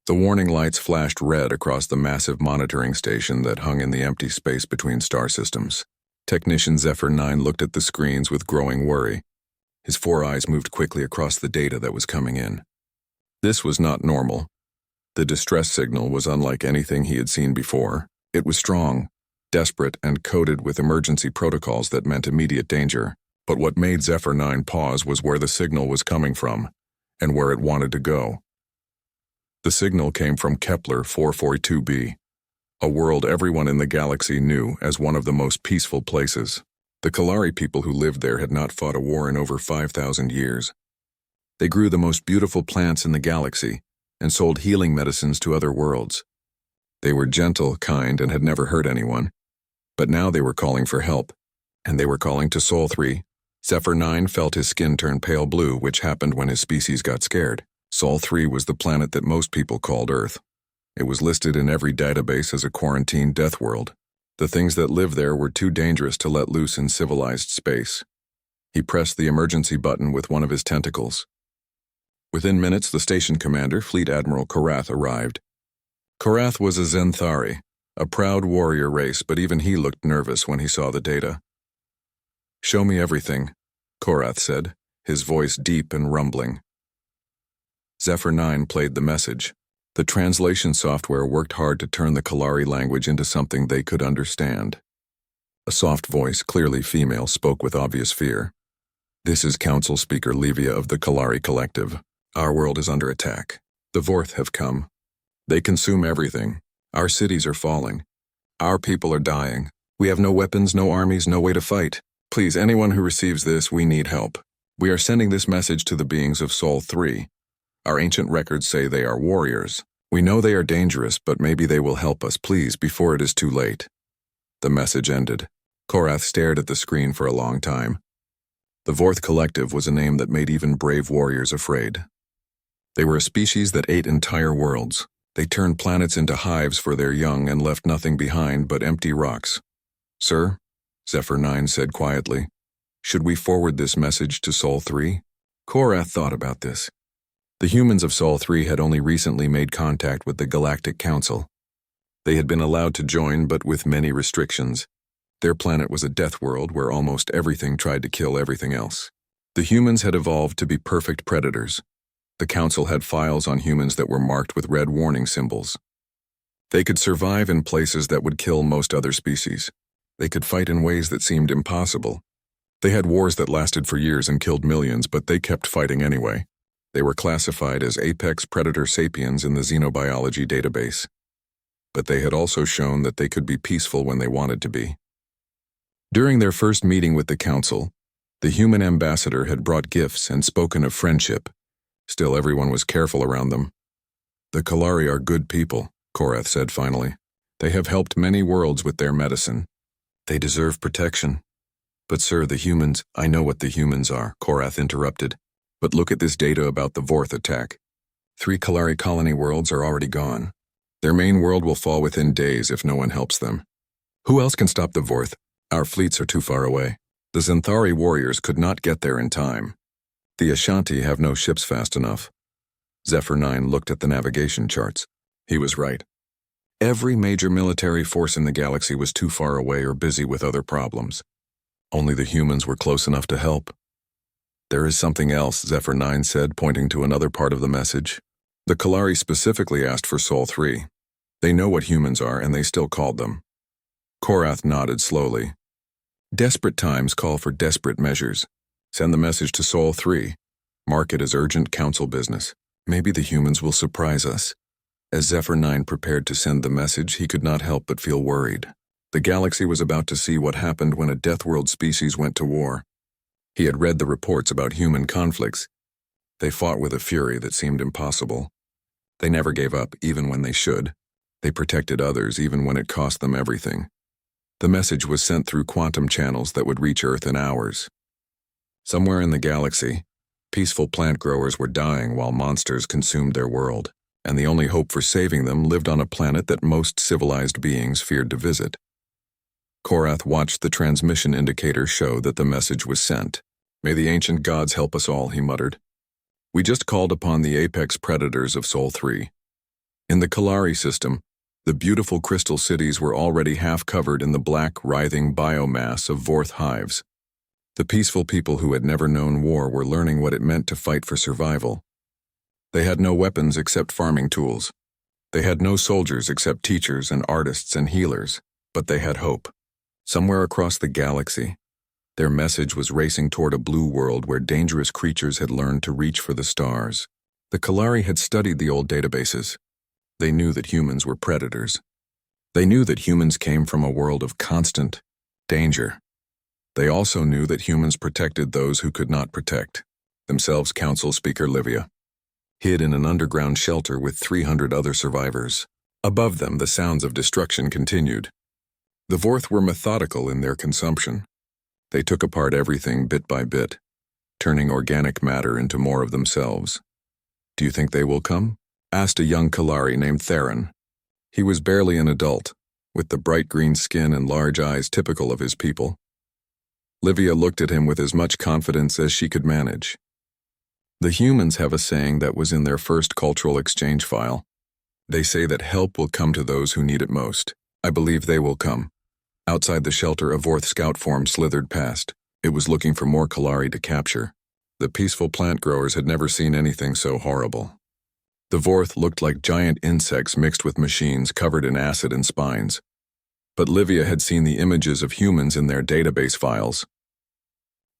The warning lights flashed red across the massive monitoring station that hung in the empty space between star systems. Technician Zephyr 9 looked at the screens with growing worry. His 4 eyes moved quickly across the data that was coming in. This was not normal. The distress signal was unlike anything he had seen before. It was strong, desperate, and coded with emergency protocols that meant immediate danger. But what made Zephyr 9 pause was where the signal was coming from, and where it wanted to go. The signal came from Kepler 442b, a world everyone in the galaxy knew as one of the most peaceful places. The Kalari people who lived there had not fought a war in over 5,000 years. They grew the most beautiful plants in the galaxy and sold healing medicines to other worlds. They were gentle, kind, and had never hurt anyone. But now they were calling for help, and they were calling to Sol 3. Zephyr 9 felt his skin turn pale blue, which happened when his species got scared. Sol 3 was the planet that most people called Earth. It was listed in every database as a quarantined death world. The things that lived there were too dangerous to let loose in civilized space. He pressed the emergency button with one of his tentacles. Within minutes, the station commander, Fleet Admiral Korath, arrived. Korath was a Zenthari, a proud warrior race, but even he looked nervous when he saw the data. "Show me everything," Korath said, his voice deep and rumbling. Zephyr 9 played the message. The translation software worked hard to turn the Kalari language into something they could understand. A soft voice, clearly female, spoke with obvious fear. "This is Council Speaker Levia of the Kalari Collective. Our world is under attack. The Vorth have come. They consume everything. Our cities are falling. Our people are dying. We have no weapons, no armies, no way to fight. Please, anyone who receives this, we need help. We are sending this message to the beings of Sol 3. Our ancient records say they are warriors. We know they are dangerous, but maybe they will help us, please, before it is too late." The message ended. Korath stared at the screen for a long time. The Vorth Collective was a name that made even brave warriors afraid. They were a species that ate entire worlds. They turned planets into hives for their young and left nothing behind but empty rocks. "Sir," Zephyr 9 said quietly, "should we forward this message to Sol 3? Korath thought about this. The humans of Sol 3 had only recently made contact with the Galactic Council. They had been allowed to join, but with many restrictions. Their planet was a death world where almost everything tried to kill everything else. The humans had evolved to be perfect predators. The Council had files on humans that were marked with red warning symbols. They could survive in places that would kill most other species. They could fight in ways that seemed impossible. They had wars that lasted for years and killed millions, but they kept fighting anyway. They were classified as apex predator sapiens in the xenobiology database. But they had also shown that they could be peaceful when they wanted to be. During their first meeting with the Council, the human ambassador had brought gifts and spoken of friendship. Still, everyone was careful around them. "The Kalari are good people," Korath said finally. "They have helped many worlds with their medicine. They deserve protection." "But sir, the humans—" "I know what the humans are," Korath interrupted. "But look at this data about the Vorth attack. 3 Kalari colony worlds are already gone. Their main world will fall within days if no one helps them. Who else can stop the Vorth? Our fleets are too far away. The Zenthari warriors could not get there in time. The Ashanti have no ships fast enough." Zephyr 9 looked at the navigation charts. He was right. Every major military force in the galaxy was too far away or busy with other problems. Only the humans were close enough to help. "There is something else," Zephyr 9 said, pointing to another part of the message. "The Kalari specifically asked for Sol 3. They know what humans are, and they still called them." Korath nodded slowly. "Desperate times call for desperate measures. Send the message to Sol 3. Mark it as urgent council business. Maybe the humans will surprise us." As Zephyr 9 prepared to send the message, he could not help but feel worried. The galaxy was about to see what happened when a Death World species went to war. He had read the reports about human conflicts. They fought with a fury that seemed impossible. They never gave up, even when they should. They protected others, even when it cost them everything. The message was sent through quantum channels that would reach Earth in hours. Somewhere in the galaxy, peaceful plant growers were dying while monsters consumed their world, and the only hope for saving them lived on a planet that most civilized beings feared to visit. Korath watched the transmission indicator show that the message was sent. "May the ancient gods help us all," he muttered. "We just called upon the apex predators of Sol 3. In the Kalari system, the beautiful crystal cities were already half covered in the black, writhing biomass of Vorth hives. The peaceful people who had never known war were learning what it meant to fight for survival. They had no weapons except farming tools. They had no soldiers except teachers and artists and healers, but they had hope. Somewhere across the galaxy, their message was racing toward a blue world where dangerous creatures had learned to reach for the stars. The Kalari had studied the old databases. They knew that humans were predators. They knew that humans came from a world of constant danger. They also knew that humans protected those who could not protect themselves. Council Speaker Livia hid in an underground shelter with 300 other survivors. Above them, the sounds of destruction continued. The Vorth were methodical in their consumption. They took apart everything bit by bit, turning organic matter into more of themselves. "Do you think they will come?" asked a young Kalari named Theron. He was barely an adult, with the bright green skin and large eyes typical of his people. Livia looked at him with as much confidence as she could manage. The humans have a saying that was in their first cultural exchange file. They say that help will come to those who need it most. I believe they will come. Outside the shelter, a Vorth scout form slithered past. It was looking for more Kalari to capture. The peaceful plant growers had never seen anything so horrible. The Vorth looked like giant insects mixed with machines covered in acid and spines. But Livia had seen the images of humans in their database files.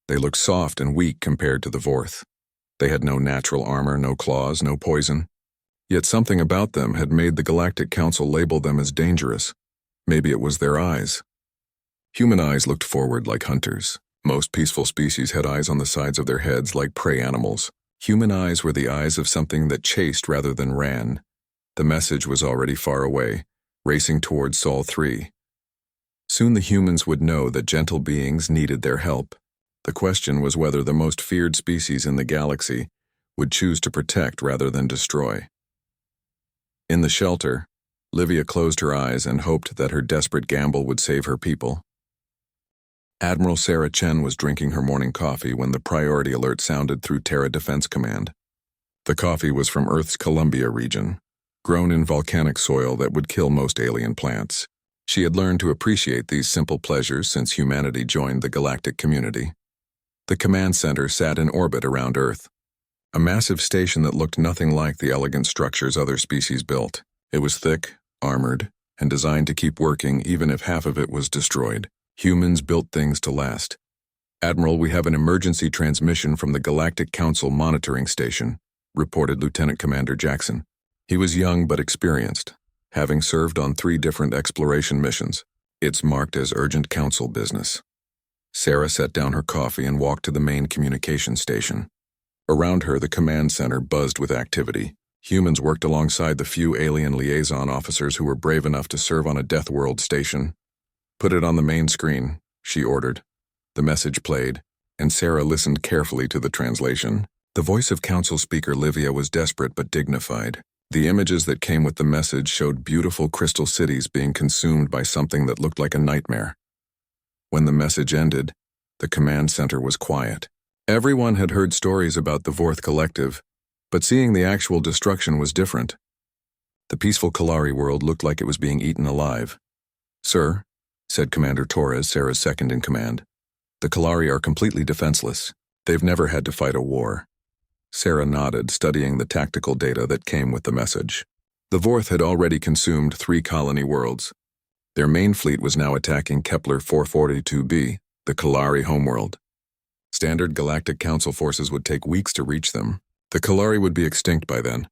They looked soft and weak compared to the Vorth. They had no natural armor, no claws, no poison. Yet something about them had made the Galactic Council label them as dangerous. Maybe it was their eyes. Human eyes looked forward like hunters. Most peaceful species had eyes on the sides of their heads like prey animals. Human eyes were the eyes of something that chased rather than ran. The message was already far away, racing towards Sol 3. Soon the humans would know that gentle beings needed their help. The question was whether the most feared species in the galaxy would choose to protect rather than destroy. In the shelter, Livia closed her eyes and hoped that her desperate gamble would save her people. Admiral Sarah Chen was drinking her morning coffee when the priority alert sounded through Terra Defense Command. The coffee was from Earth's Columbia region, grown in volcanic soil that would kill most alien plants. She had learned to appreciate these simple pleasures since humanity joined the galactic community. The command center sat in orbit around Earth, a massive station that looked nothing like the elegant structures other species built. It was thick, armored, and designed to keep working even if half of it was destroyed. Humans built things to last. "Admiral, we have an emergency transmission from the Galactic Council monitoring station," reported Lieutenant Commander Jackson. He was young but experienced, having served on 3 different exploration missions. "It's marked as urgent council business." Sarah set down her coffee and walked to the main communication station. Around her, the command center buzzed with activity. Humans worked alongside the few alien liaison officers who were brave enough to serve on a Deathworld station. "Put it on the main screen," she ordered. The message played, and Sarah listened carefully to the translation. The voice of Council Speaker Livia was desperate but dignified. The images that came with the message showed beautiful crystal cities being consumed by something that looked like a nightmare. When the message ended, the command center was quiet. Everyone had heard stories about the Vorth Collective, but seeing the actual destruction was different. The peaceful Kalari world looked like it was being eaten alive. "Sir," said Commander Torres, Sarah's second-in-command, "the Kalari are completely defenseless. They've never had to fight a war." Sarah nodded, studying the tactical data that came with the message. The Vorth had already consumed 3 colony worlds. Their main fleet was now attacking Kepler 442b, the Kalari homeworld. Standard Galactic Council forces would take weeks to reach them. The Kalari would be extinct by then.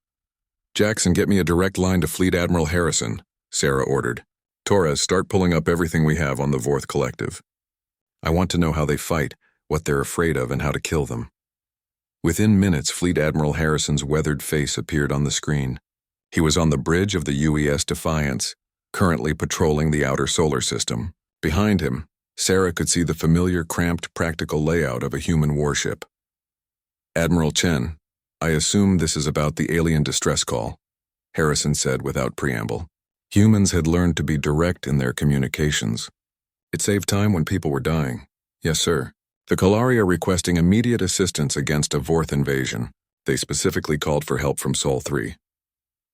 "Jackson, get me a direct line to Fleet Admiral Harrison," Sarah ordered. "Torres, start pulling up everything we have on the Vorth Collective. I want to know how they fight, what they're afraid of, and how to kill them." Within minutes, Fleet Admiral Harrison's weathered face appeared on the screen. He was on the bridge of the UES Defiance, currently patrolling the outer solar system. Behind him, Sarah could see the familiar cramped practical layout of a human warship. "Admiral Chen, I assume this is about the alien distress call," Harrison said without preamble. Humans had learned to be direct in their communications. It saved time when people were dying. "Yes, sir. The Kalari are requesting immediate assistance against a Vorth invasion. They specifically called for help from Sol 3.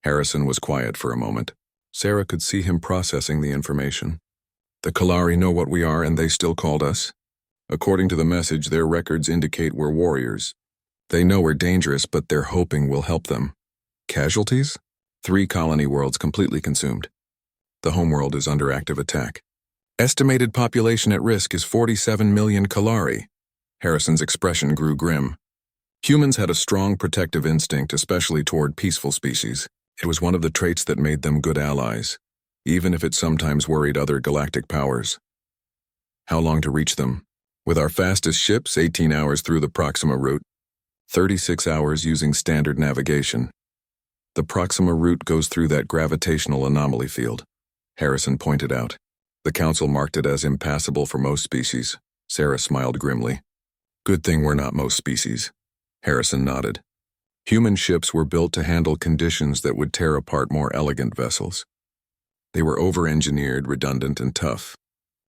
Harrison was quiet for a moment. Sarah could see him processing the information. The Kalari know what we are and they still called us. According to the message, their records indicate we're warriors. They know we're dangerous, but they're hoping we'll help them. Casualties? 3 colony worlds completely consumed. The homeworld is under active attack. Estimated population at risk is 47 million Kalari. Harrison's expression grew grim. Humans had a strong protective instinct, especially toward peaceful species. It was one of the traits that made them good allies, even if it sometimes worried other galactic powers. How long to reach them? With our fastest ships, 18 hours through the Proxima route, 36 hours using standard navigation. The Proxima route goes through that gravitational anomaly field, Harrison pointed out. The Council marked it as impassable for most species. Sarah smiled grimly. Good thing we're not most species. Harrison nodded. Human ships were built to handle conditions that would tear apart more elegant vessels. They were over-engineered, redundant, and tough.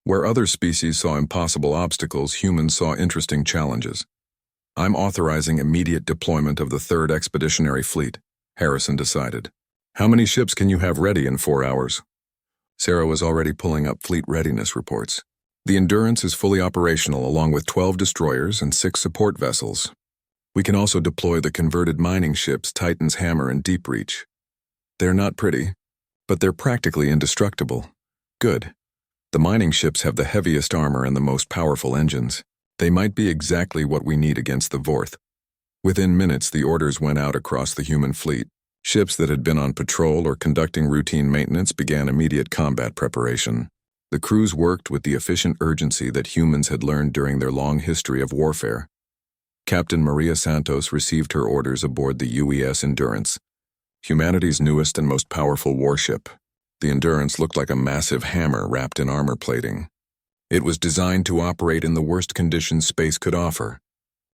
Where other species saw impossible obstacles, humans saw interesting challenges. I'm authorizing immediate deployment of the 3rd Expeditionary Fleet, Harrison decided. How many ships can you have ready in 4 hours? Sarah was already pulling up fleet readiness reports. The Endurance is fully operational along with 12 destroyers and 6 support vessels. We can also deploy the converted mining ships Titan's Hammer and Deep Reach. They're not pretty, but they're practically indestructible. Good. The mining ships have the heaviest armor and the most powerful engines. They might be exactly what we need against the Vorth. Within minutes, the orders went out across the human fleet. Ships that had been on patrol or conducting routine maintenance began immediate combat preparation. The crews worked with the efficient urgency that humans had learned during their long history of warfare. Captain Maria Santos received her orders aboard the UES Endurance, humanity's newest and most powerful warship. The Endurance looked like a massive hammer wrapped in armor plating. It was designed to operate in the worst conditions space could offer,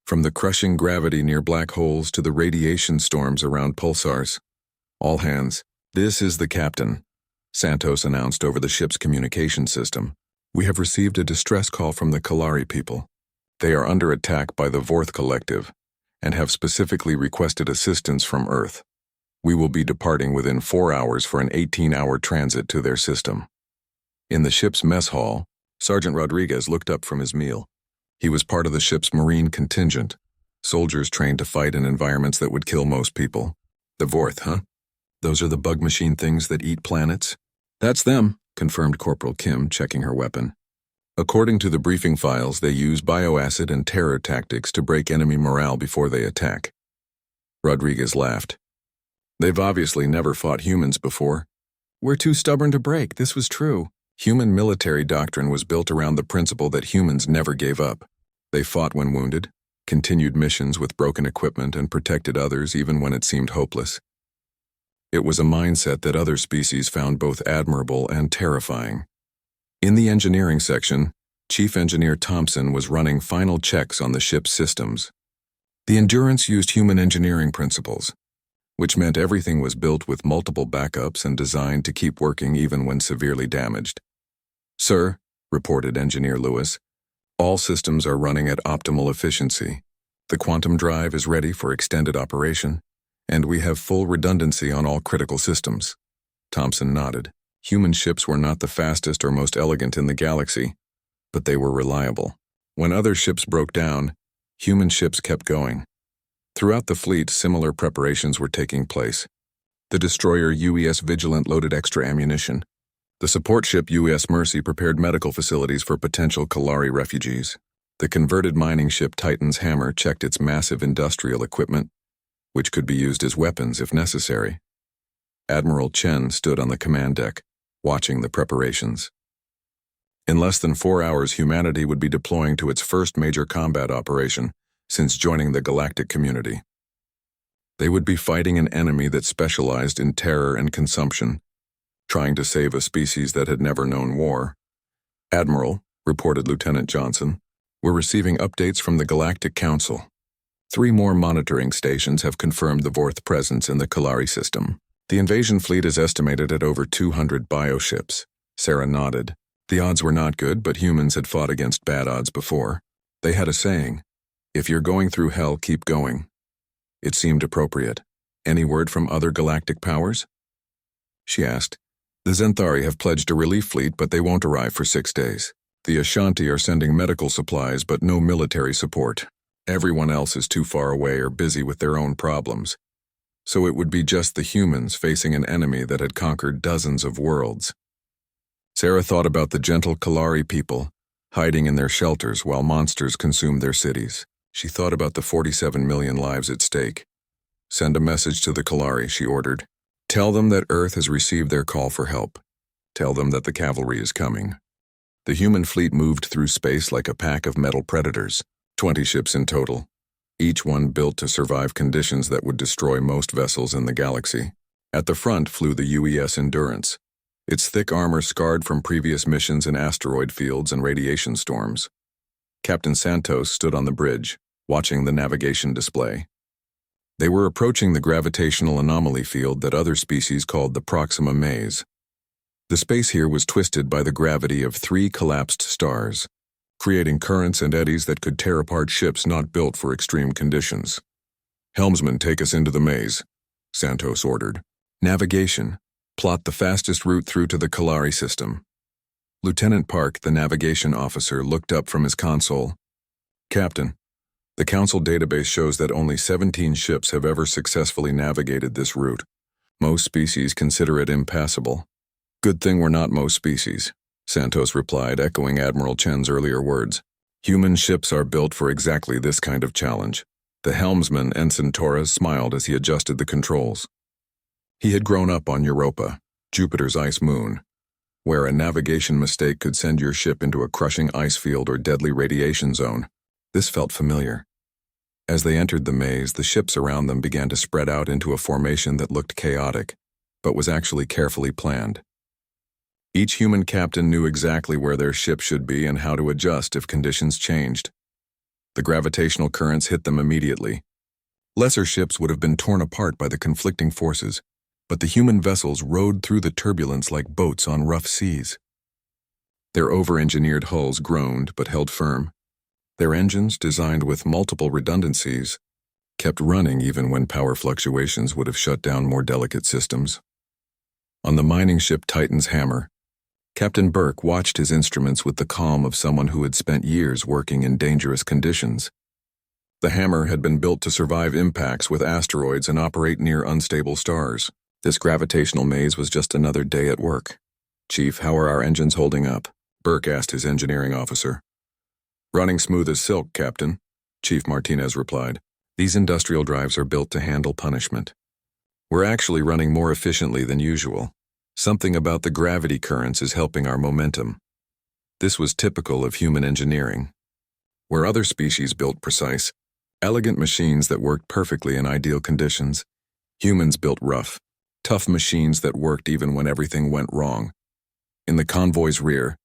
from the crushing gravity near black holes to the radiation storms around pulsars. All hands, this is the captain, Santos announced over the ship's communication system. We have received a distress call from the Kalari people. They are under attack by the Vorth Collective and have specifically requested assistance from Earth. We will be departing within 4 hours for an 18-hour transit to their system. In the ship's mess hall, Sergeant Rodriguez looked up from his meal. He was part of the ship's Marine contingent, soldiers trained to fight in environments that would kill most people. The Vorth, huh? Those are the bug machine things that eat planets? That's them, confirmed Corporal Kim, checking her weapon. According to the briefing files, they use bioacid and terror tactics to break enemy morale before they attack. Rodriguez laughed. They've obviously never fought humans before. We're too stubborn to break, this was true. Human military doctrine was built around the principle that humans never gave up. They fought when wounded, continued missions with broken equipment, and protected others even when it seemed hopeless. It was a mindset that other species found both admirable and terrifying. In the engineering section, Chief Engineer Thompson was running final checks on the ship's systems. The Endurance used human engineering principles, which meant everything was built with multiple backups and designed to keep working even when severely damaged. Sir, reported Engineer Lewis, all systems are running at optimal efficiency. The quantum drive is ready for extended operation, and we have full redundancy on all critical systems. Thompson nodded. Human ships were not the fastest or most elegant in the galaxy, but they were reliable. When other ships broke down, human ships kept going. Throughout the fleet, similar preparations were taking place. The destroyer UES Vigilant loaded extra ammunition. The support ship UES Mercy prepared medical facilities for potential Kalari refugees. The converted mining ship Titan's Hammer checked its massive industrial equipment, which could be used as weapons if necessary. Admiral Chen stood on the command deck, watching the preparations. In less than 4 hours, humanity would be deploying to its first major combat operation since joining the galactic community. They would be fighting an enemy that specialized in terror and consumption, trying to save a species that had never known war. Admiral, reported Lieutenant Johnson, we're receiving updates from the Galactic Council. 3 more monitoring stations have confirmed the Vorth presence in the Kalari system. The invasion fleet is estimated at over 200 bioships. Sarah nodded. The odds were not good, but humans had fought against bad odds before. They had a saying, if you're going through hell, keep going. It seemed appropriate. Any word from other galactic powers? She asked. The Zenthari have pledged a relief fleet, but they won't arrive for 6 days. The Ashanti are sending medical supplies, but no military support. Everyone else is too far away or busy with their own problems. So it would be just the humans facing an enemy that had conquered dozens of worlds. Sarah thought about the gentle Kalari people, hiding in their shelters while monsters consumed their cities. She thought about the 47 million lives at stake. Send a message to the Kalari, she ordered. Tell them that Earth has received their call for help. Tell them that the cavalry is coming. The human fleet moved through space like a pack of metal predators, 20 ships in total, each one built to survive conditions that would destroy most vessels in the galaxy. At the front flew the UES Endurance, its thick armor scarred from previous missions in asteroid fields and radiation storms. Captain Santos stood on the bridge, watching the navigation display. They were approaching the gravitational anomaly field that other species called the Proxima Maze. The space here was twisted by the gravity of 3 collapsed stars, creating currents and eddies that could tear apart ships not built for extreme conditions. Helmsman, take us into the maze, Santos ordered. Navigation. Plot the fastest route through to the Kalari system. Lieutenant Park, the navigation officer, looked up from his console. Captain, the Council database shows that only 17 ships have ever successfully navigated this route. Most species consider it impassable. Good thing we're not most species, Santos replied, echoing Admiral Chen's earlier words. Human ships are built for exactly this kind of challenge. The helmsman, Ensign Torres, smiled as he adjusted the controls. He had grown up on Europa, Jupiter's ice moon, where a navigation mistake could send your ship into a crushing ice field or deadly radiation zone. This felt familiar. As they entered the maze, the ships around them began to spread out into a formation that looked chaotic, but was actually carefully planned. Each human captain knew exactly where their ship should be and how to adjust if conditions changed. The gravitational currents hit them immediately. Lesser ships would have been torn apart by the conflicting forces, but the human vessels rode through the turbulence like boats on rough seas. Their over-engineered hulls groaned but held firm. Their engines, designed with multiple redundancies, kept running even when power fluctuations would have shut down more delicate systems. On the mining ship Titan's Hammer, Captain Burke watched his instruments with the calm of someone who had spent years working in dangerous conditions. The Hammer had been built to survive impacts with asteroids and operate near unstable stars. This gravitational maze was just another day at work. Chief, how are our engines holding up? Burke asked his engineering officer. Running smooth as silk, Captain, Chief Martinez replied. These industrial drives are built to handle punishment. We're actually running more efficiently than usual. Something about the gravity currents is helping our momentum. This was typical of human engineering. Where other species built precise, elegant machines that worked perfectly in ideal conditions, humans built rough, tough machines that worked even when everything went wrong. In the convoy's rear,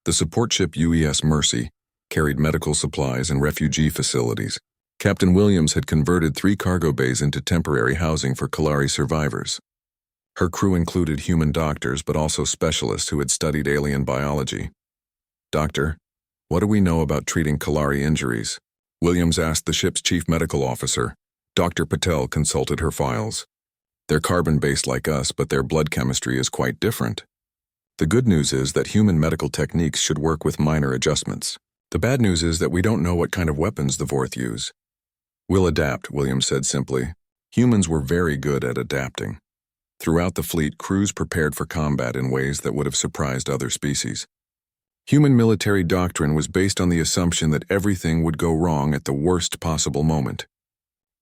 the support ship UES Mercy carried medical supplies and refugee facilities. Captain Williams had converted 3 cargo bays into temporary housing for Kalari survivors. Her crew included human doctors, but also specialists who had studied alien biology. Doctor, what do we know about treating Kalari injuries? Williams asked the ship's chief medical officer. Dr. Patel consulted her files. They're carbon-based like us, but their blood chemistry is quite different. The good news is that human medical techniques should work with minor adjustments. The bad news is that we don't know what kind of weapons the Vorth use. We'll adapt, Williams said simply. Humans were very good at adapting. Throughout the fleet, crews prepared for combat in ways that would have surprised other species. Human military doctrine was based on the assumption that everything would go wrong at the worst possible moment.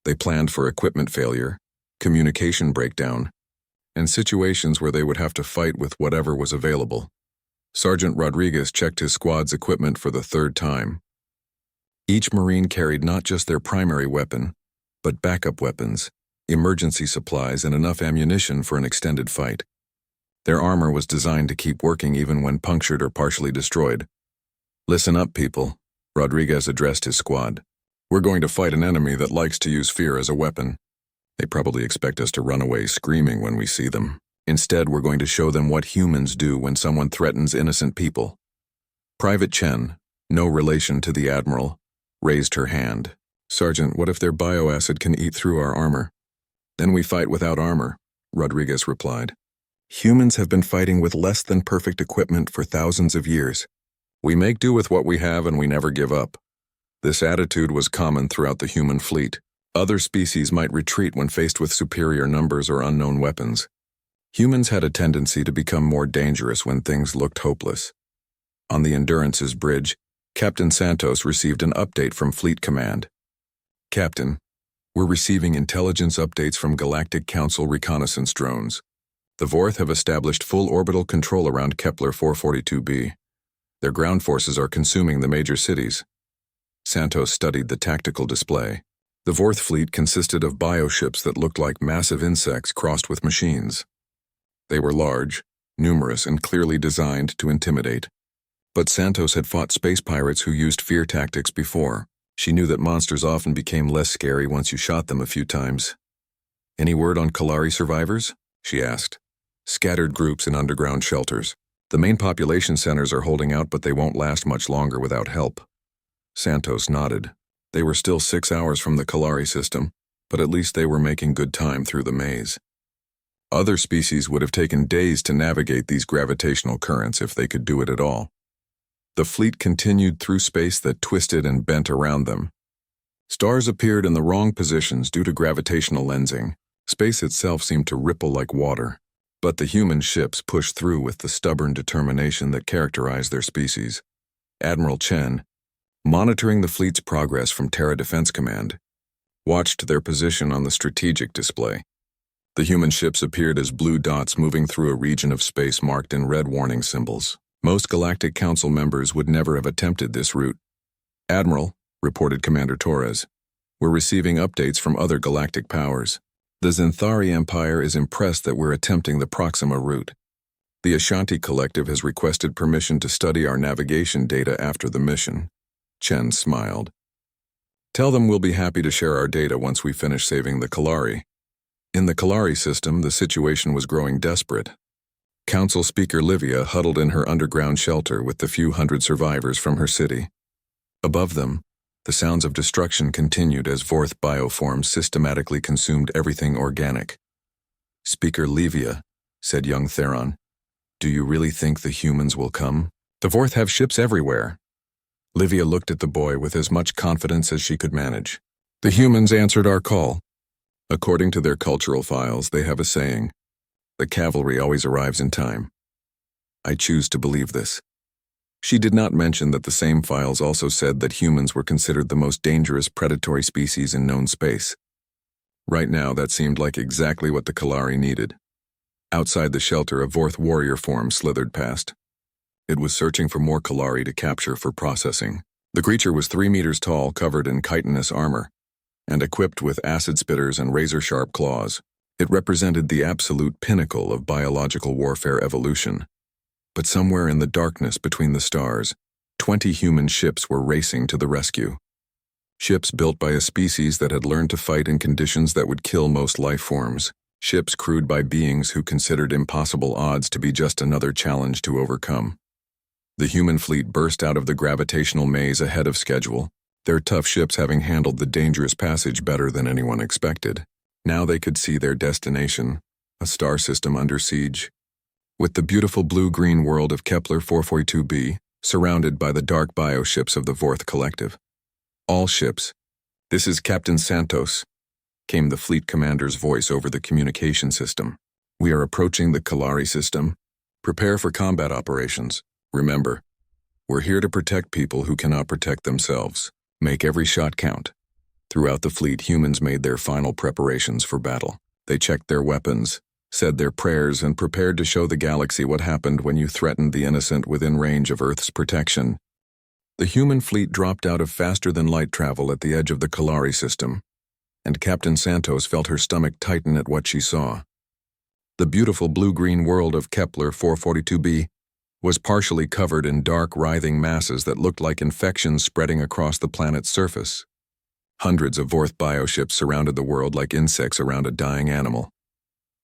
They planned for equipment failure, communication breakdown, and situations where they would have to fight with whatever was available. Sergeant Rodriguez checked his squad's equipment for the 3rd time. Each Marine carried not just their primary weapon, but backup weapons, emergency supplies, and enough ammunition for an extended fight. Their armor was designed to keep working even when punctured or partially destroyed. Listen up, people, Rodriguez addressed his squad. We're going to fight an enemy that likes to use fear as a weapon. They probably expect us to run away screaming when we see them. Instead, we're going to show them what humans do when someone threatens innocent people. Private Chen, no relation to the Admiral, raised her hand. Sergeant, what if their bioacid can eat through our armor? Then we fight without armor, Rodriguez replied. Humans have been fighting with less than perfect equipment for thousands of years. We make do with what we have and we never give up. This attitude was common throughout the human fleet. Other species might retreat when faced with superior numbers or unknown weapons. Humans had a tendency to become more dangerous when things looked hopeless. On the Endurance's bridge, Captain Santos received an update from Fleet Command. Captain, we're receiving intelligence updates from Galactic Council reconnaissance drones. The Vorth have established full orbital control around Kepler 442b. Their ground forces are consuming the major cities. Santos studied the tactical display. The Vorth fleet consisted of bioships that looked like massive insects crossed with machines. They were large, numerous, and clearly designed to intimidate. But Santos had fought space pirates who used fear tactics before. She knew that monsters often became less scary once you shot them a few times. Any word on Kalari survivors? She asked. Scattered groups in underground shelters. The main population centers are holding out, but they won't last much longer without help. Santos nodded. They were still 6 hours from the Kalari system, but at least they were making good time through the maze. Other species would have taken days to navigate these gravitational currents if they could do it at all. The fleet continued through space that twisted and bent around them. Stars appeared in the wrong positions due to gravitational lensing. Space itself seemed to ripple like water. But the human ships pushed through with the stubborn determination that characterized their species. Admiral Chen, monitoring the fleet's progress from Terra Defense Command, watched their position on the strategic display. The human ships appeared as blue dots moving through a region of space marked in red warning symbols. Most Galactic Council members would never have attempted this route. Admiral, reported Commander Torres, we're receiving updates from other galactic powers. The Zenthari Empire is impressed that we're attempting the Proxima route. The Ashanti Collective has requested permission to study our navigation data after the mission. Chen smiled. Tell them we'll be happy to share our data once we finish saving the Kalari. In the Kalari system, the situation was growing desperate. Council Speaker Livia huddled in her underground shelter with the few hundred survivors from her city. Above them, the sounds of destruction continued as Vorth bioforms systematically consumed everything organic. Speaker Livia, said young Theron, do you really think the humans will come? The Vorth have ships everywhere. Livia looked at the boy with as much confidence as she could manage. The humans answered our call. According to their cultural files, they have a saying, the cavalry always arrives in time. I choose to believe this. She did not mention that the same files also said that humans were considered the most dangerous predatory species in known space. Right now, that seemed like exactly what the Kalari needed. Outside the shelter, a Vorth warrior form slithered past. It was searching for more Kalari to capture for processing. The creature was 3 meters tall, covered in chitinous armor, and equipped with acid spitters and razor-sharp claws. It represented the absolute pinnacle of biological warfare evolution. But somewhere in the darkness between the stars, 20 human ships were racing to the rescue. Ships built by a species that had learned to fight in conditions that would kill most life forms. Ships crewed by beings who considered impossible odds to be just another challenge to overcome. The human fleet burst out of the gravitational maze ahead of schedule, their tough ships having handled the dangerous passage better than anyone expected. Now they could see their destination, a star system under siege. With the beautiful blue-green world of Kepler 442b, surrounded by the dark bioships of the Vorth Collective. All ships. This is Captain Santos, came the fleet commander's voice over the communication system. We are approaching the Kalari system. Prepare for combat operations. Remember, we're here to protect people who cannot protect themselves. Make every shot count. Throughout the fleet, humans made their final preparations for battle. They checked their weapons, said their prayers, and prepared to show the galaxy what happened when you threatened the innocent within range of Earth's protection. The human fleet dropped out of faster-than-light travel at the edge of the Kalari system, and Captain Santos felt her stomach tighten at what she saw. The beautiful blue-green world of Kepler 442b was partially covered in dark, writhing masses that looked like infections spreading across the planet's surface. Hundreds of Vorth bioships surrounded the world like insects around a dying animal.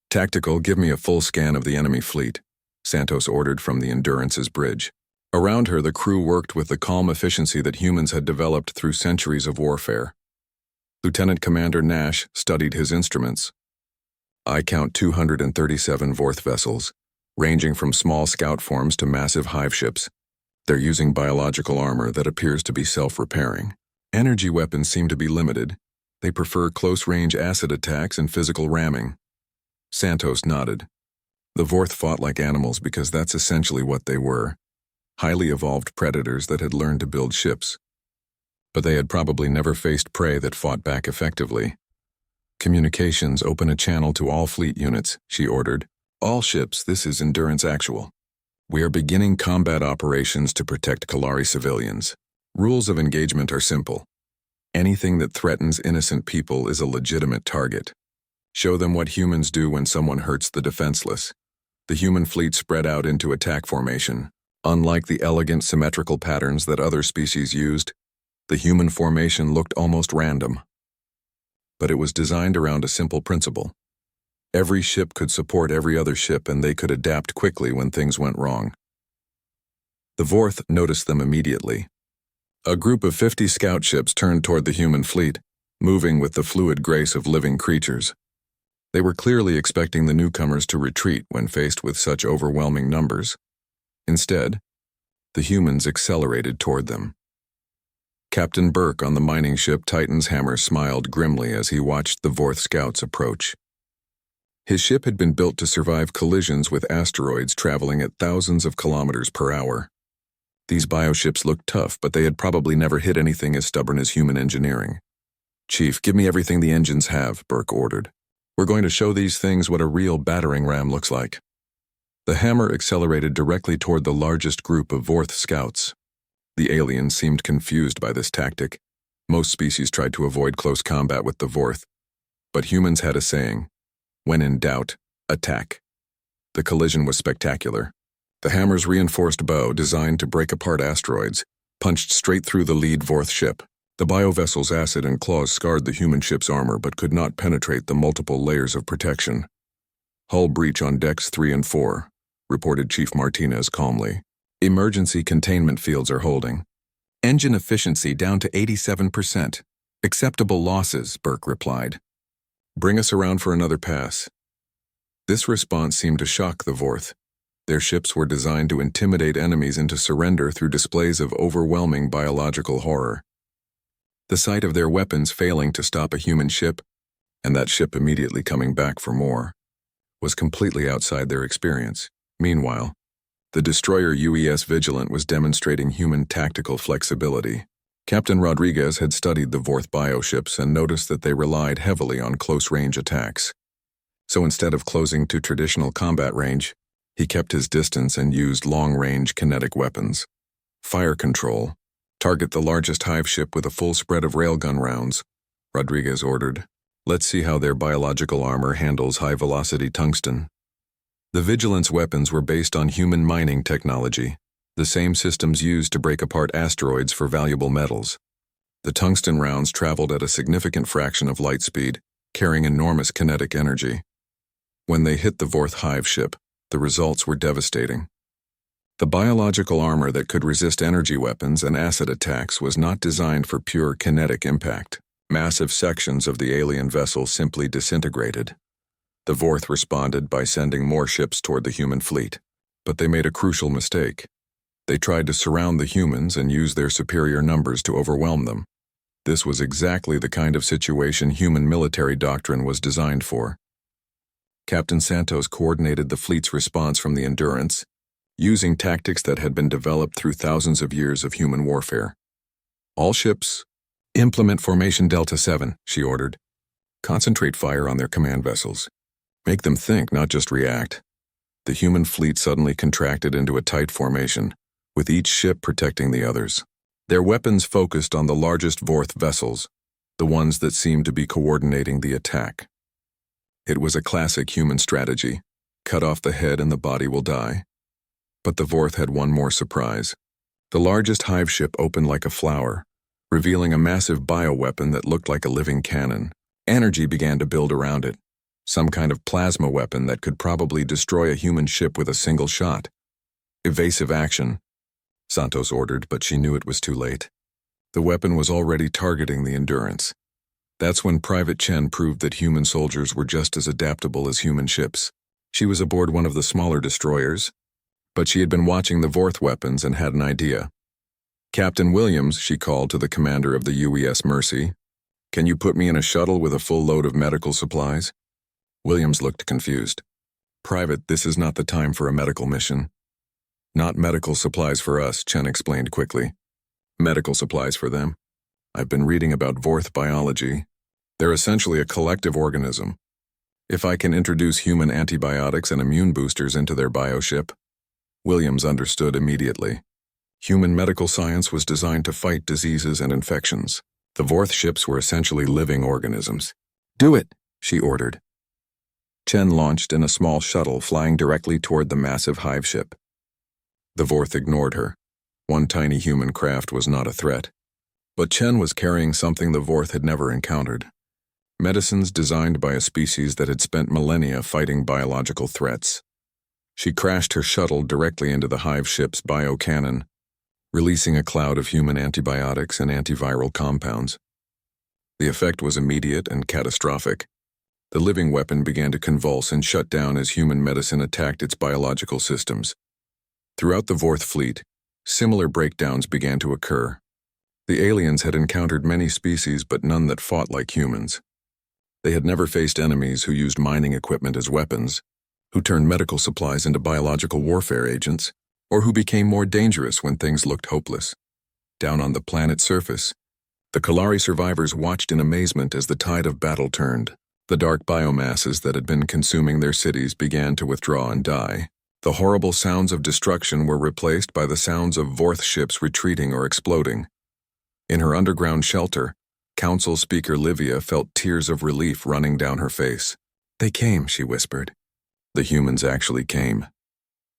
Tactical, give me a full scan of the enemy fleet, Santos ordered from the Endurance's bridge. Around her, the crew worked with the calm efficiency that humans had developed through centuries of warfare. Lieutenant Commander Nash studied his instruments. I count 237 Vorth vessels, ranging from small scout forms to massive hive ships. They're using biological armor that appears to be self-repairing. Energy weapons seem to be limited. They prefer close-range acid attacks and physical ramming. Santos nodded. The Vorth fought like animals because that's essentially what they were. Highly evolved predators that had learned to build ships. But they had probably never faced prey that fought back effectively. Communications, open a channel to all fleet units, she ordered. All ships, this is Endurance Actual. We are beginning combat operations to protect Kalari civilians. Rules of engagement are simple. Anything that threatens innocent people is a legitimate target. Show them what humans do when someone hurts the defenseless. The human fleet spread out into attack formation. Unlike the elegant symmetrical patterns that other species used, the human formation looked almost random. But it was designed around a simple principle. Every ship could support every other ship, and they could adapt quickly when things went wrong. The Vorth noticed them immediately. A group of 50 scout ships turned toward the human fleet, moving with the fluid grace of living creatures. They were clearly expecting the newcomers to retreat when faced with such overwhelming numbers. Instead, the humans accelerated toward them. Captain Burke on the mining ship Titan's Hammer smiled grimly as he watched the Vorth scouts approach. His ship had been built to survive collisions with asteroids traveling at thousands of kilometers per hour. These bioships looked tough, but they had probably never hit anything as stubborn as human engineering. "Chief, give me everything the engines have," Burke ordered. "We're going to show these things what a real battering ram looks like." The Hammer accelerated directly toward the largest group of Vorth scouts. The aliens seemed confused by this tactic. Most species tried to avoid close combat with the Vorth, but humans had a saying: when in doubt, attack. The collision was spectacular. The Hammer's reinforced bow, designed to break apart asteroids, punched straight through the lead Vorth ship. The biovessel's acid and claws scarred the human ship's armor but could not penetrate the multiple layers of protection. "Hull breach on decks 3 and 4, reported Chief Martinez calmly. "Emergency containment fields are holding. Engine efficiency down to 87%. Acceptable losses," Burke replied. "Bring us around for another pass." This response seemed to shock the Vorth. Their ships were designed to intimidate enemies into surrender through displays of overwhelming biological horror. The sight of their weapons failing to stop a human ship, and that ship immediately coming back for more, was completely outside their experience. Meanwhile, the destroyer UES Vigilant was demonstrating human tactical flexibility. Captain Rodriguez had studied the Vorth bioships and noticed that they relied heavily on close-range attacks. So instead of closing to traditional combat range, he kept his distance and used long-range kinetic weapons. "Fire control. Target the largest hive ship with a full spread of railgun rounds," Rodriguez ordered. "Let's see how their biological armor handles high-velocity tungsten." The Vigilant's weapons were based on human mining technology, the same systems used to break apart asteroids for valuable metals. The tungsten rounds traveled at a significant fraction of light speed, carrying enormous kinetic energy. When they hit the Vorth hive ship, the results were devastating. The biological armor that could resist energy weapons and acid attacks was not designed for pure kinetic impact. Massive sections of the alien vessel simply disintegrated. The Vorth responded by sending more ships toward the human fleet, but they made a crucial mistake. They tried to surround the humans and use their superior numbers to overwhelm them. This was exactly the kind of situation human military doctrine was designed for. Captain Santos coordinated the fleet's response from the Endurance, using tactics that had been developed through thousands of years of human warfare. "All ships, implement Formation Delta 7, she ordered. "Concentrate fire on their command vessels. Make them think, not just react." The human fleet suddenly contracted into a tight formation, with each ship protecting the others. Their weapons focused on the largest Vorth vessels, the ones that seemed to be coordinating the attack. It was a classic human strategy: cut off the head and the body will die. But the Vorth had one more surprise. The largest hive ship opened like a flower, revealing a massive bioweapon that looked like a living cannon. Energy began to build around it, some kind of plasma weapon that could probably destroy a human ship with a single shot. "Evasive action," Santos ordered, but she knew it was too late. The weapon was already targeting the Endurance. That's when Private Chen proved that human soldiers were just as adaptable as human ships. She was aboard one of the smaller destroyers, but she had been watching the Vorth weapons and had an idea. "Captain Williams," she called to the commander of the UES Mercy, "can you put me in a shuttle with a full load of medical supplies?" Williams looked confused. "Private, this is not the time for a medical mission." "Not medical supplies for us," Chen explained quickly. "Medical supplies for them. I've been reading about Vorth biology. They're essentially a collective organism. If I can introduce human antibiotics and immune boosters into their bioship..." Williams understood immediately. Human medical science was designed to fight diseases and infections. The Vorth ships were essentially living organisms. "Do it," she ordered. Chen launched in a small shuttle flying directly toward the massive hive ship. The Vorth ignored her. One tiny human craft was not a threat. But Chen was carrying something the Vorth had never encountered. Medicines designed by a species that had spent millennia fighting biological threats. She crashed her shuttle directly into the hive ship's biocannon, releasing a cloud of human antibiotics and antiviral compounds. The effect was immediate and catastrophic. The living weapon began to convulse and shut down as human medicine attacked its biological systems. Throughout the Vorth fleet, similar breakdowns began to occur. The aliens had encountered many species but none that fought like humans. They had never faced enemies who used mining equipment as weapons, who turned medical supplies into biological warfare agents, or who became more dangerous when things looked hopeless. Down on the planet's surface, the Kalari survivors watched in amazement as the tide of battle turned. The dark biomasses that had been consuming their cities began to withdraw and die. The horrible sounds of destruction were replaced by the sounds of Vorth ships retreating or exploding. In her underground shelter, Council Speaker Livia felt tears of relief running down her face. "They came," she whispered. The humans actually came.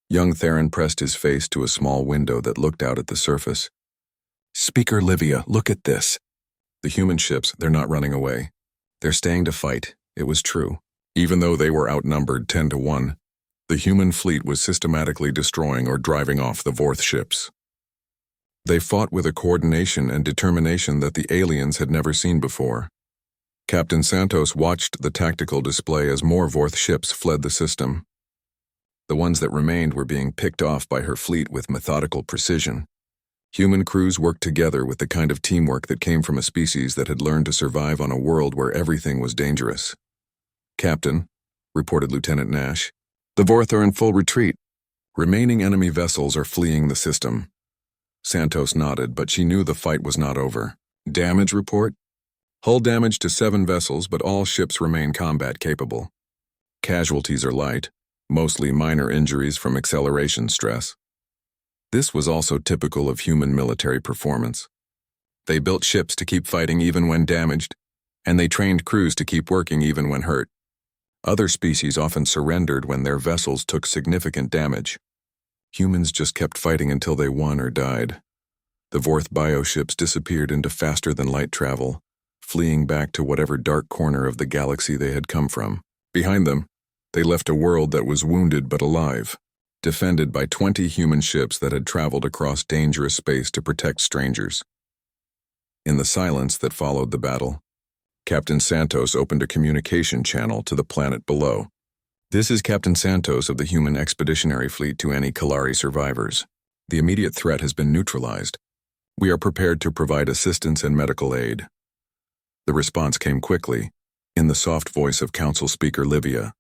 Young Theron pressed his face to a small window that looked out at the surface. "Speaker Livia, look at this." The human ships, they're not running away. They're staying to fight. It was true. Even though they were outnumbered 10-1, the human fleet was systematically destroying or driving off the Vorth ships. They fought with a coordination and determination that the aliens had never seen before. Captain Santos watched the tactical display as more Vorth ships fled the system. The ones that remained were being picked off by her fleet with methodical precision. Human crews worked together with the kind of teamwork that came from a species that had learned to survive on a world where everything was dangerous. "Captain," reported Lieutenant Nash, "the Vorth are in full retreat. Remaining enemy vessels are fleeing the system." Santos nodded, but she knew the fight was not over. "Damage report?" "Hull damage to 7 vessels, but all ships remain combat capable. Casualties are light, mostly minor injuries from acceleration stress." This was also typical of human military performance. They built ships to keep fighting even when damaged, and they trained crews to keep working even when hurt. Other species often surrendered when their vessels took significant damage. Humans just kept fighting until they won or died. The Vorth bioships disappeared into faster-than-light travel, fleeing back to whatever dark corner of the galaxy they had come from. Behind them, they left a world that was wounded but alive, defended by 20 human ships that had traveled across dangerous space to protect strangers. In the silence that followed the battle, Captain Santos opened a communication channel to the planet below. "This is Captain Santos of the Human Expeditionary Fleet to any Kalari survivors. The immediate threat has been neutralized. We are prepared to provide assistance and medical aid." The response came quickly, in the soft voice of Council Speaker Livia.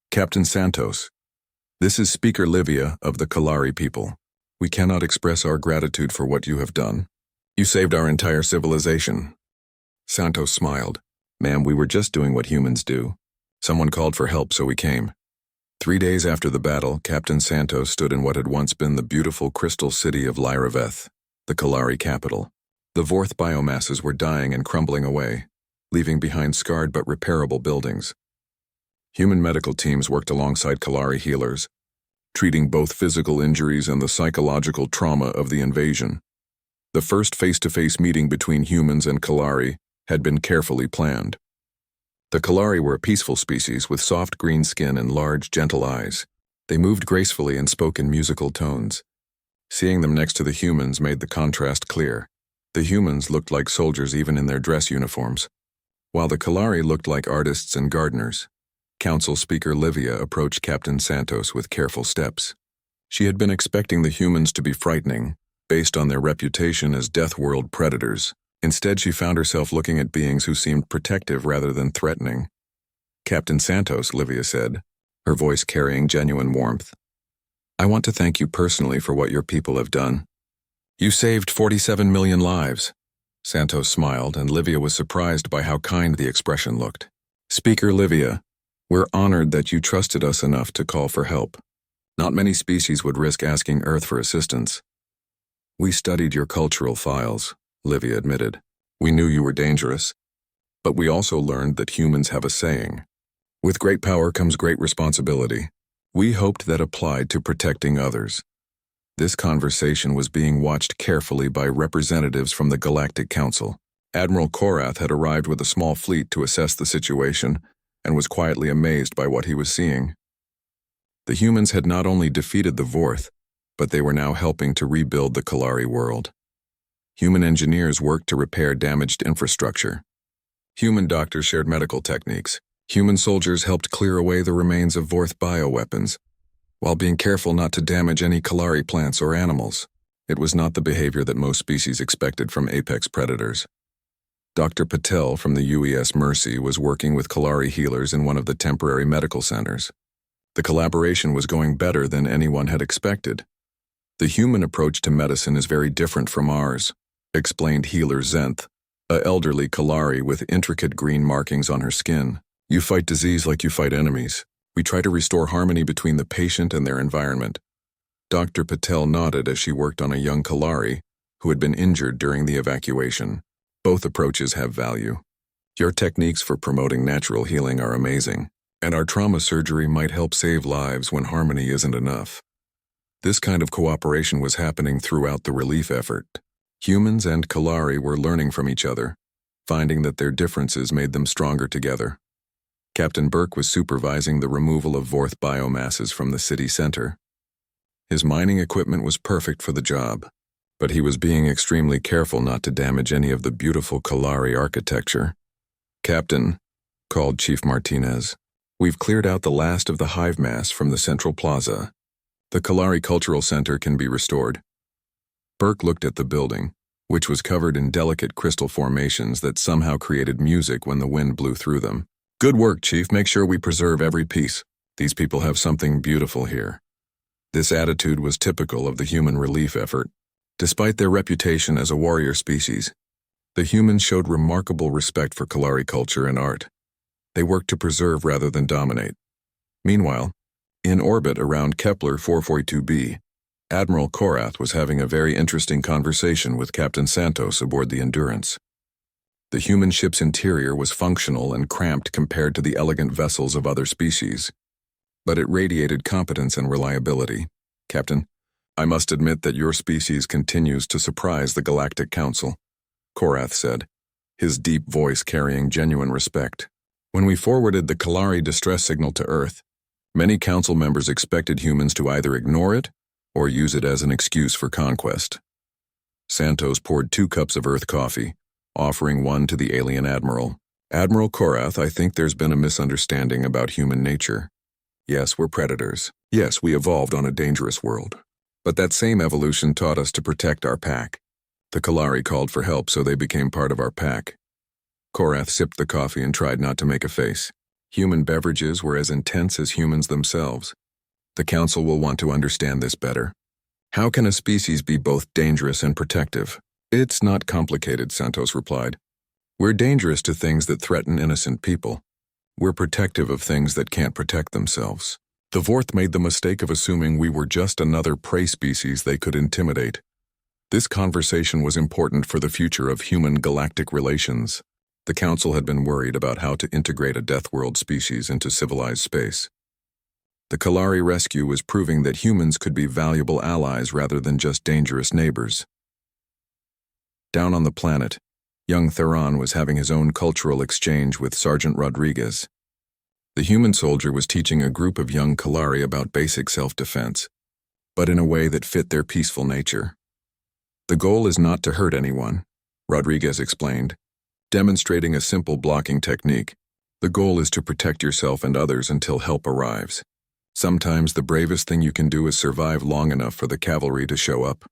"Captain Santos, this is Speaker Livia of the Kalari people. We cannot express our gratitude for what you have done. You saved our entire civilization." Santos smiled. "Ma'am, we were just doing what humans do. Someone called for help, so we came." 3 days after the battle, Captain Santos stood in what had once been the beautiful crystal city of Lyraveth, the Kalari capital. The Vorth biomasses were dying and crumbling away, leaving behind scarred but repairable buildings. Human medical teams worked alongside Kalari healers, treating both physical injuries and the psychological trauma of the invasion. The first face-to-face meeting between humans and Kalari had been carefully planned. The Kalari were a peaceful species with soft green skin and large, gentle eyes. They moved gracefully and spoke in musical tones. Seeing them next to the humans made the contrast clear. The humans looked like soldiers even in their dress uniforms. While the Kalari looked like artists and gardeners, Council Speaker Livia approached Captain Santos with careful steps. She had been expecting the humans to be frightening, based on their reputation as Deathworld predators. Instead, she found herself looking at beings who seemed protective rather than threatening. "Captain Santos," Livia said, her voice carrying genuine warmth. "I want to thank you personally for what your people have done. You saved 47 million lives." Santos smiled, and Livia was surprised by how kind the expression looked. "Speaker Livia, we're honored that you trusted us enough to call for help. Not many species would risk asking Earth for assistance." "We studied your cultural files," Livia admitted. "We knew you were dangerous, but we also learned that humans have a saying. With great power comes great responsibility. We hoped that applied to protecting others." This conversation was being watched carefully by representatives from the Galactic Council. Admiral Korath had arrived with a small fleet to assess the situation and was quietly amazed by what he was seeing. The humans had not only defeated the Vorth, but they were now helping to rebuild the Kalari world. Human engineers worked to repair damaged infrastructure. Human doctors shared medical techniques. Human soldiers helped clear away the remains of Vorth bioweapons, while being careful not to damage any Kalari plants or animals. It was not the behavior that most species expected from apex predators. Dr. Patel from the UES Mercy was working with Kalari healers in one of the temporary medical centers. The collaboration was going better than anyone had expected. "The human approach to medicine is very different from ours," explained healer Zenth, a elderly Kalari with intricate green markings on her skin. "You fight disease like you fight enemies. We try to restore harmony between the patient and their environment." Dr. Patel nodded as she worked on a young Kalari who had been injured during the evacuation. "Both approaches have value. Your techniques for promoting natural healing are amazing, and our trauma surgery might help save lives when harmony isn't enough." This kind of cooperation was happening throughout the relief effort. Humans and Kalari were learning from each other, finding that their differences made them stronger together. Captain Burke was supervising the removal of Vorth biomasses from the city center. His mining equipment was perfect for the job, but he was being extremely careful not to damage any of the beautiful Kalari architecture. "Captain," called Chief Martinez, "we've cleared out the last of the hive mass from the central plaza. The Kalari Cultural Center can be restored." Burke looked at the building, which was covered in delicate crystal formations that somehow created music when the wind blew through them. "Good work, Chief. Make sure we preserve every piece. These people have something beautiful here." This attitude was typical of the human relief effort. Despite their reputation as a warrior species, the humans showed remarkable respect for Kalari culture and art. They worked to preserve rather than dominate. Meanwhile, in orbit around Kepler 442b, Admiral Korath was having a very interesting conversation with Captain Santos aboard the Endurance. The human ship's interior was functional and cramped compared to the elegant vessels of other species, but it radiated competence and reliability. "Captain, I must admit that your species continues to surprise the Galactic Council," Korath said, his deep voice carrying genuine respect. "When we forwarded the Kalari distress signal to Earth, many council members expected humans to either ignore it or use it as an excuse for conquest." Santos poured 2 cups of Earth coffee, offering one to the alien admiral. "Admiral Korath, I think there's been a misunderstanding about human nature. Yes, we're predators. Yes, we evolved on a dangerous world. But that same evolution taught us to protect our pack. The Kalari called for help, so they became part of our pack." Korath sipped the coffee and tried not to make a face. Human beverages were as intense as humans themselves. The Council will want to understand this better. How can a species be both dangerous and protective? "It's not complicated," Santos replied. "We're dangerous to things that threaten innocent people. We're protective of things that can't protect themselves. The Vorth made the mistake of assuming we were just another prey species they could intimidate. This conversation was important for the future of human-galactic relations. The Council had been worried about how to integrate a Deathworld species into civilized space. The Kalari rescue was proving that humans could be valuable allies rather than just dangerous neighbors. Down on the planet, young Theron was having his own cultural exchange with Sergeant Rodriguez. The human soldier was teaching a group of young Kalari about basic self-defense, but in a way that fit their peaceful nature. "The goal is not to hurt anyone," Rodriguez explained. demonstrating a simple blocking technique. The goal is to protect yourself and others until help arrives. Sometimes the bravest thing you can do is survive long enough for the cavalry to show up.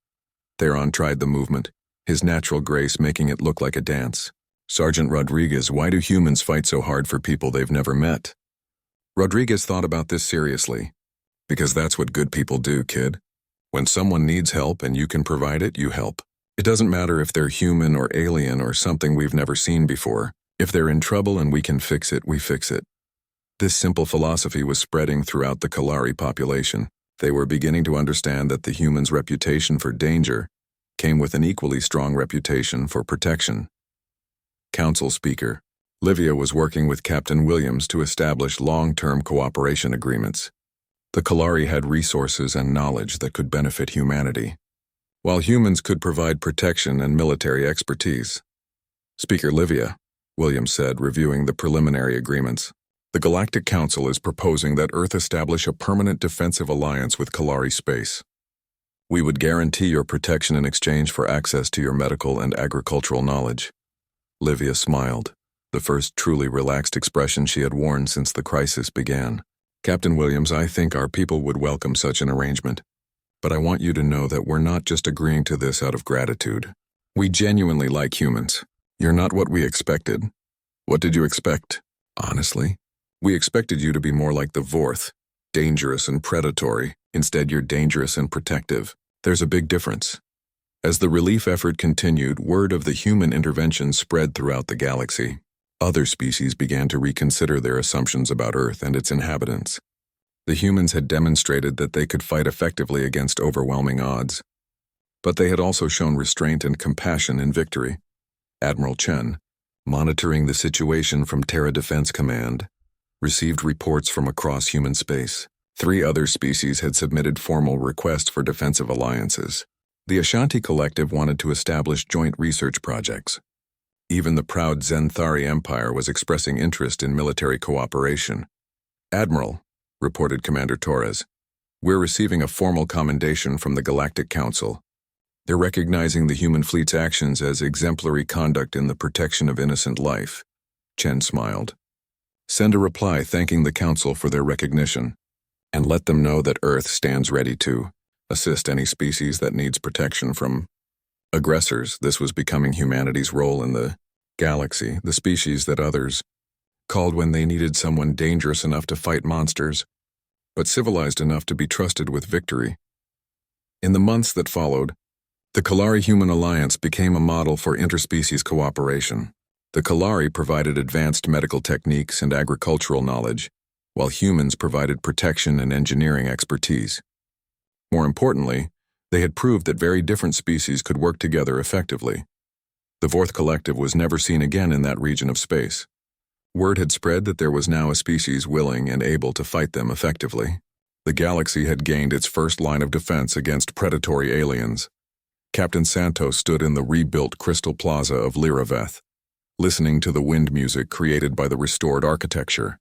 Theron tried the movement, his natural grace making it look like a dance. Sergeant Rodriguez, why do humans fight so hard for people they've never met? Rodriguez thought about this seriously. Because that's what good people do, kid. When someone needs help and you can provide it, you help. It doesn't matter if they're human or alien or something we've never seen before. If they're in trouble and we can fix it, we fix it. This simple philosophy was spreading throughout the Kalari population. They were beginning to understand that the humans' reputation for danger came with an equally strong reputation for protection. Council Speaker. Livia was working with Captain Williams to establish long-term cooperation agreements. The Kalari had resources and knowledge that could benefit humanity, while humans could provide protection and military expertise. Speaker Livia, Williams said, reviewing the preliminary agreements. The Galactic Council is proposing that Earth establish a permanent defensive alliance with Kalari space. We would guarantee your protection in exchange for access to your medical and agricultural knowledge. Livia smiled, the first truly relaxed expression she had worn since the crisis began. Captain Williams, I think our people would welcome such an arrangement. But I want you to know that we're not just agreeing to this out of gratitude. We genuinely like humans. You're not what we expected. What did you expect? Honestly? We expected you to be more like the Vorth, dangerous and predatory. Instead, you're dangerous and protective. There's a big difference. As the relief effort continued, word of the human intervention spread throughout the galaxy. Other species began to reconsider their assumptions about Earth and its inhabitants. The humans had demonstrated that they could fight effectively against overwhelming odds. But they had also shown restraint and compassion in victory. Admiral Chen, monitoring the situation from Terra Defense Command, received reports from across human space. 3 other species had submitted formal requests for defensive alliances. The Ashanti Collective wanted to establish joint research projects. Even the proud Zenthari Empire was expressing interest in military cooperation. Admiral, reported Commander Torres, we're receiving a formal commendation from the Galactic Council. They're recognizing the human fleet's actions as exemplary conduct in the protection of innocent life. Chen smiled. Send a reply thanking the Council for their recognition, and let them know that Earth stands ready to assist any species that needs protection from aggressors. This was becoming humanity's role in the galaxy, the species that others called when they needed someone dangerous enough to fight monsters, but civilized enough to be trusted with victory. In the months that followed, the Kalari-Human Alliance became a model for interspecies cooperation. The Kalari provided advanced medical techniques and agricultural knowledge, while humans provided protection and engineering expertise. More importantly, they had proved that very different species could work together effectively. The Vorth Collective was never seen again in that region of space. Word had spread that there was now a species willing and able to fight them effectively. The galaxy had gained its first line of defense against predatory aliens. Captain Santos stood in the rebuilt Crystal Plaza of Liraveth, listening to the wind music created by the restored architecture.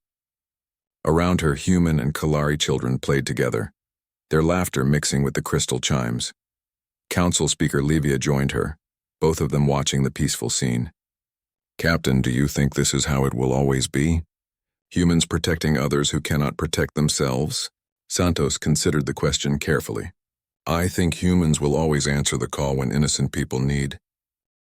Around her, human and Kalari children played together, their laughter mixing with the crystal chimes. Council Speaker Livia joined her, both of them watching the peaceful scene. Captain, do you think this is how it will always be? Humans protecting others who cannot protect themselves? Santos considered the question carefully. I think humans will always answer the call when innocent people need